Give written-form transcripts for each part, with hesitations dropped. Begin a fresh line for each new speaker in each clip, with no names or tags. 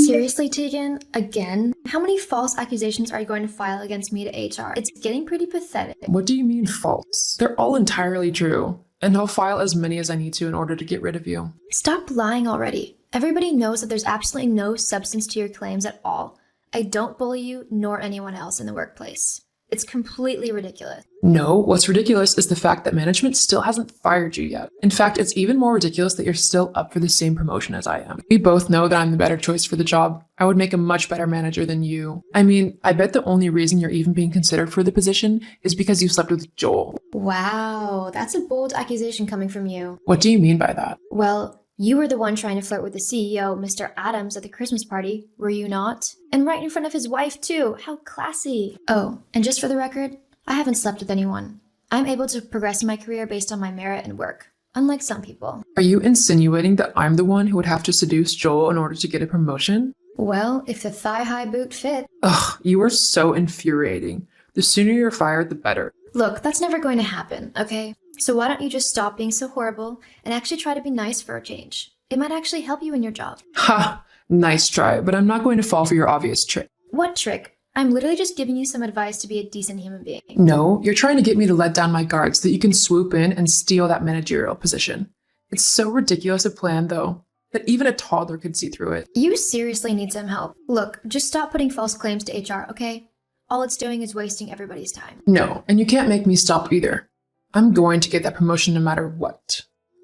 Seriously, Tegan? Again? How many false accusations are you going to file against me to HR? It's getting pretty pathetic.
What do you mean false? They're all entirely true, and I'll file as many as I need to in order to get rid of you.
Stop lying already. Everybody knows that there's absolutely no substance to your claims at all. I don't bully you nor anyone else in the workplace. It's completely ridiculous.
No, what's ridiculous is the fact that management still hasn't fired you yet. In fact, it's even more ridiculous that you're still up for the same promotion as I am. We both know that I'm the better choice for the job. I would make a much better manager than you. I mean, I bet the only reason you're even being considered for the position is because you slept with Joel.
Wow, that's a bold accusation coming from you.
What do you mean by that?
Well, you were the one trying to flirt with the CEO, Mr. Adams, at the Christmas party, were you not? And right in front of his wife, too. How classy. Oh, and just for the record, I haven't slept with anyone. I'm able to progress in my career based on my merit and work, unlike some people.
Are you insinuating that I'm the one who would have to seduce Joel in order to get a promotion?
Well, if the thigh-high boot fit.
Ugh, you are so infuriating. The sooner you're fired, the better.
Look, that's never going to happen, okay? So why don't you just stop being so horrible and actually try to be nice for a change? It might actually help you in your job.
Ha! Nice try, but I'm not going to fall for your obvious trick.
What trick? I'm literally just giving you some advice to be a decent human being.
No, you're trying to get me to let down my guard so that you can swoop in and steal that managerial position. It's so ridiculous a plan, though, that even a toddler could see through it.
You seriously need some help. Look, just stop putting false claims to HR, okay? All it's doing is wasting everybody's time.
No, and you can't make me stop either. I'm going to get that promotion no matter what.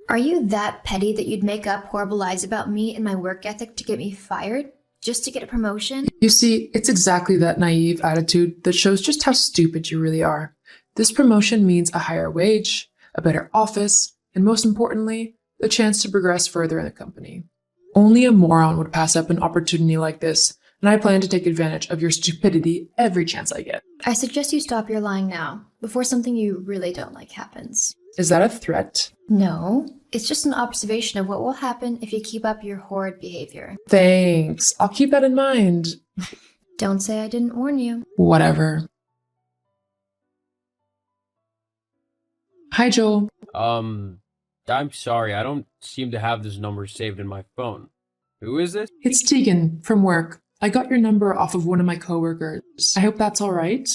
Are you that petty that you'd make up horrible lies about me and my work ethic to get me fired? Just to get a promotion?
You see, it's exactly that naive attitude that shows just how stupid you really are. This promotion means a higher wage, a better office, and most importantly, the chance to progress further in the company. Only a moron would pass up an opportunity like this, and I plan to take advantage of your stupidity every chance I get.
I suggest you stop your lying now, before something you really don't like happens.
Is that a threat?
No, it's just an observation of what will happen if you keep up your horrid behavior.
Thanks. I'll keep that in mind.
Don't say I didn't warn you.
Whatever. Hi, Joel.
I'm sorry, I don't seem to have this number saved in my phone. Who is this?
It's Tegan from work. I got your number off of one of my coworkers. I hope that's all right.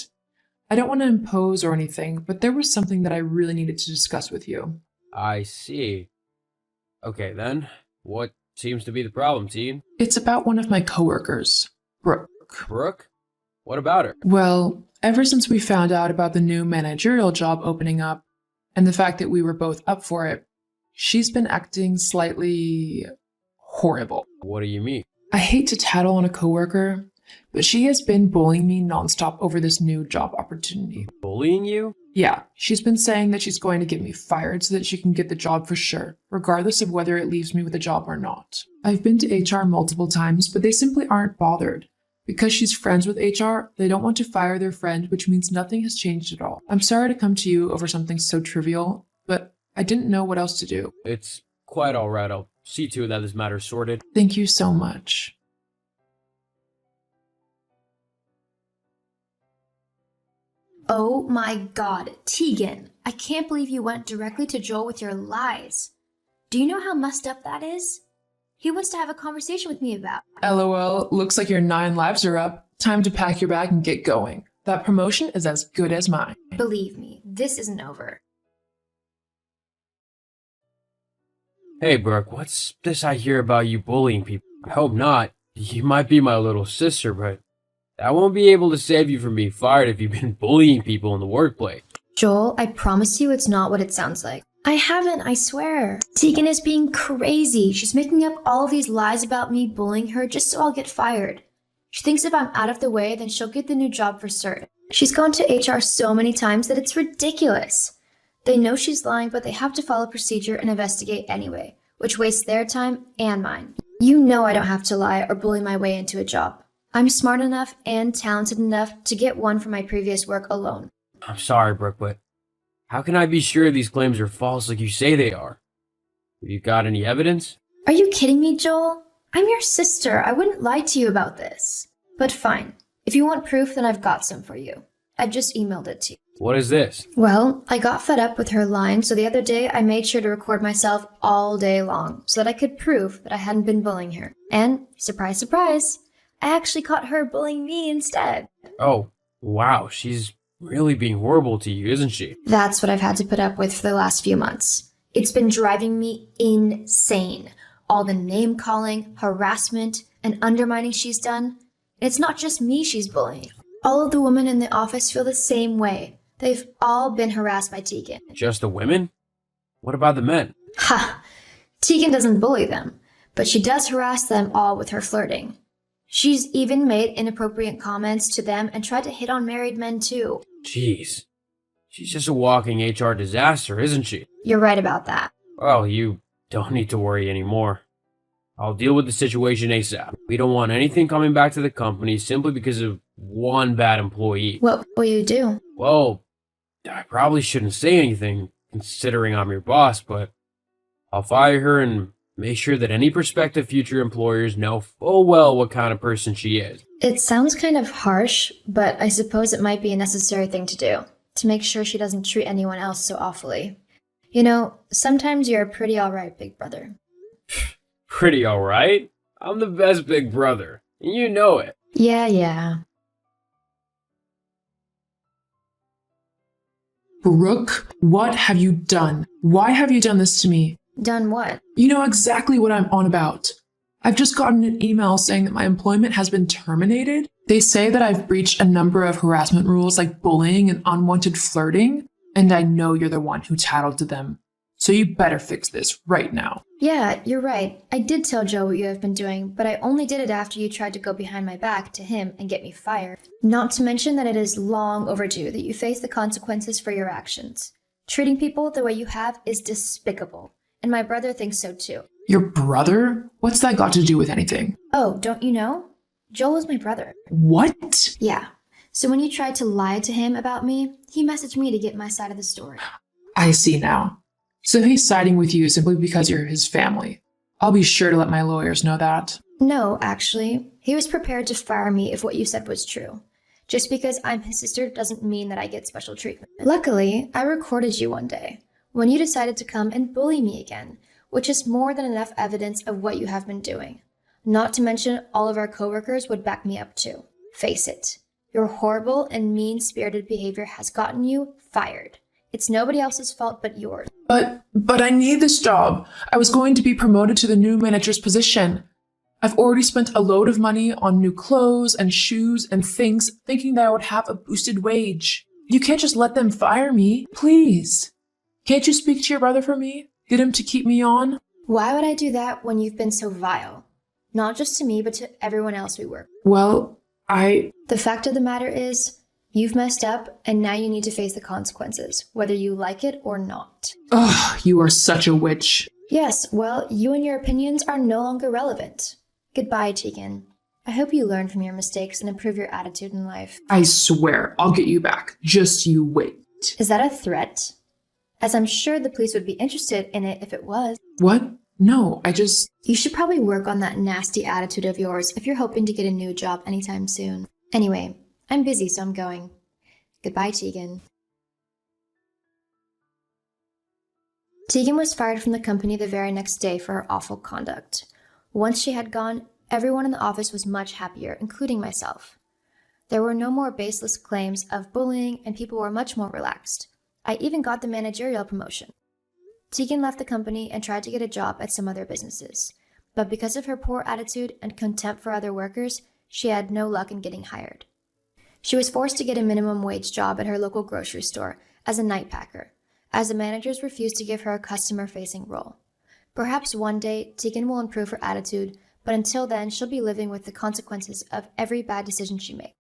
I don't want to impose or anything, but there was something that I really needed to discuss with you.
I see. Okay then, what seems to be the problem, Tegan?
It's about one of my coworkers, Brooke.
Brooke? What about her?
Well, ever since we found out about the new managerial job opening up, and the fact that we were both up for it, she's been acting slightly horrible.
What do you mean?
I hate to tattle on a coworker, but she has been bullying me nonstop over this new job opportunity.
Bullying you?
Yeah, she's been saying that she's going to get me fired so that she can get the job for sure, regardless of whether it leaves me with a job or not. I've been to HR multiple times, but they simply aren't bothered. Because she's friends with HR, they don't want to fire their friend, which means nothing has changed at all. I'm sorry to come to you over something so trivial, but I didn't know what else to do.
It's quite alright, I'll see to it that this matter's sorted.
Thank you so much.
Oh my god, Tegan, I can't believe you went directly to Joel with your lies. Do you know how messed up that is? He wants to have a conversation with me about.
LOL, looks like your 9 lives are up. Time to pack your bag and get going. That promotion is as good as mine.
Believe me, this isn't over.
Hey Brooke, what's this I hear about you bullying people? I hope not. You might be my little sister, but I won't be able to save you from being fired if you've been bullying people in the workplace.
Joel, I promise you it's not what it sounds like. I haven't, I swear. Tegan is being crazy. She's making up all of these lies about me bullying her just so I'll get fired. She thinks if I'm out of the way, then she'll get the new job for certain. She's gone to HR so many times that it's ridiculous. They know she's lying, but they have to follow procedure and investigate anyway, which wastes their time and mine. You know I don't have to lie or bully my way into a job. I'm smart enough and talented enough to get one from my previous work alone.
I'm sorry, Brooke, but how can I be sure these claims are false like you say they are? Have you got any evidence?
Are you kidding me, Joel? I'm your sister. I wouldn't lie to you about this. But fine. If you want proof, then I've got some for you. I just emailed it to you.
What is this?
Well, I got fed up with her lying, so the other day I made sure to record myself all day long so that I could prove that I hadn't been bullying her. And, surprise, surprise, I actually caught her bullying me instead.
Oh, wow, she's really being horrible to you, isn't she?
That's what I've had to put up with for the last few months. It's been driving me insane. All the name calling, harassment, and undermining she's done. And it's not just me she's bullying. All of the women in the office feel the same way. They've all been harassed by Tegan.
Just the women? What about the men?
Ha! Tegan doesn't bully them, but she does harass them all with her flirting. She's even made inappropriate comments to them and tried to hit on married men too.
Jeez. She's just a walking HR disaster, isn't she?
You're right about that.
Well, you don't need to worry anymore. I'll deal with the situation ASAP. We don't want anything coming back to the company simply because of one bad employee.
What will you do?
Well, I probably shouldn't say anything, considering I'm your boss, but I'll fire her and make sure that any prospective future employers know full well what kind of person she is.
It sounds kind of harsh, but I suppose it might be a necessary thing to do, to make sure she doesn't treat anyone else so awfully. You know, sometimes you're a pretty alright big brother.
Pretty alright? I'm the best big brother, and you know it.
Yeah.
Brooke, what have you done? Why have you done this to me?
Done what?
You know exactly what I'm on about. I've just gotten an email saying that my employment has been terminated. They say that I've breached a number of harassment rules like bullying and unwanted flirting, and I know you're the one who tattled to them. So you better fix this right now.
Yeah, you're right. I did tell Joe what you have been doing, but I only did it after you tried to go behind my back to him and get me fired. Not to mention that it is long overdue that you face the consequences for your actions. Treating people the way you have is despicable, and my brother thinks so too.
Your brother? What's that got to do with anything?
Oh, don't you know? Joel is my brother.
What?
Yeah. So when you tried to lie to him about me, he messaged me to get my side of the story.
I see now. So he's siding with you simply because you're his family. I'll be sure to let my lawyers know that.
No, actually. He was prepared to fire me if what you said was true. Just because I'm his sister doesn't mean that I get special treatment. Luckily, I recorded you one day when you decided to come and bully me again, which is more than enough evidence of what you have been doing. Not to mention all of our coworkers would back me up too. Face it, your horrible and mean-spirited behavior has gotten you fired. It's nobody else's fault but yours.
But I need this job. I was going to be promoted to the new manager's position. I've already spent a load of money on new clothes and shoes and things, thinking that I would have a boosted wage. You can't just let them fire me, please. Can't you speak to your brother for me? Get him to keep me on?
Why would I do that when you've been so vile? Not just to me, but to everyone else we work with.
Well,
The fact of the matter is, you've messed up, and now you need to face the consequences, whether you like it or not.
Ugh, you are such a witch.
Yes, well, you and your opinions are no longer relevant. Goodbye, Tegan. I hope you learn from your mistakes and improve your attitude in life.
I swear, I'll get you back. Just you wait.
Is that a threat? As I'm sure the police would be interested in it if it was.
What? No,
You should probably work on that nasty attitude of yours if you're hoping to get a new job anytime soon. Anyway, I'm busy, so I'm going. Goodbye, Tegan. Tegan was fired from the company the very next day for her awful conduct. Once she had gone, everyone in the office was much happier, including myself. There were no more baseless claims of bullying, and people were much more relaxed. I even got the managerial promotion. Tegan left the company and tried to get a job at some other businesses, but because of her poor attitude and contempt for other workers, she had no luck in getting hired. She was forced to get a minimum wage job at her local grocery store as a night packer, as the managers refused to give her a customer-facing role. Perhaps one day, Tegan will improve her attitude, but until then, she'll be living with the consequences of every bad decision she makes.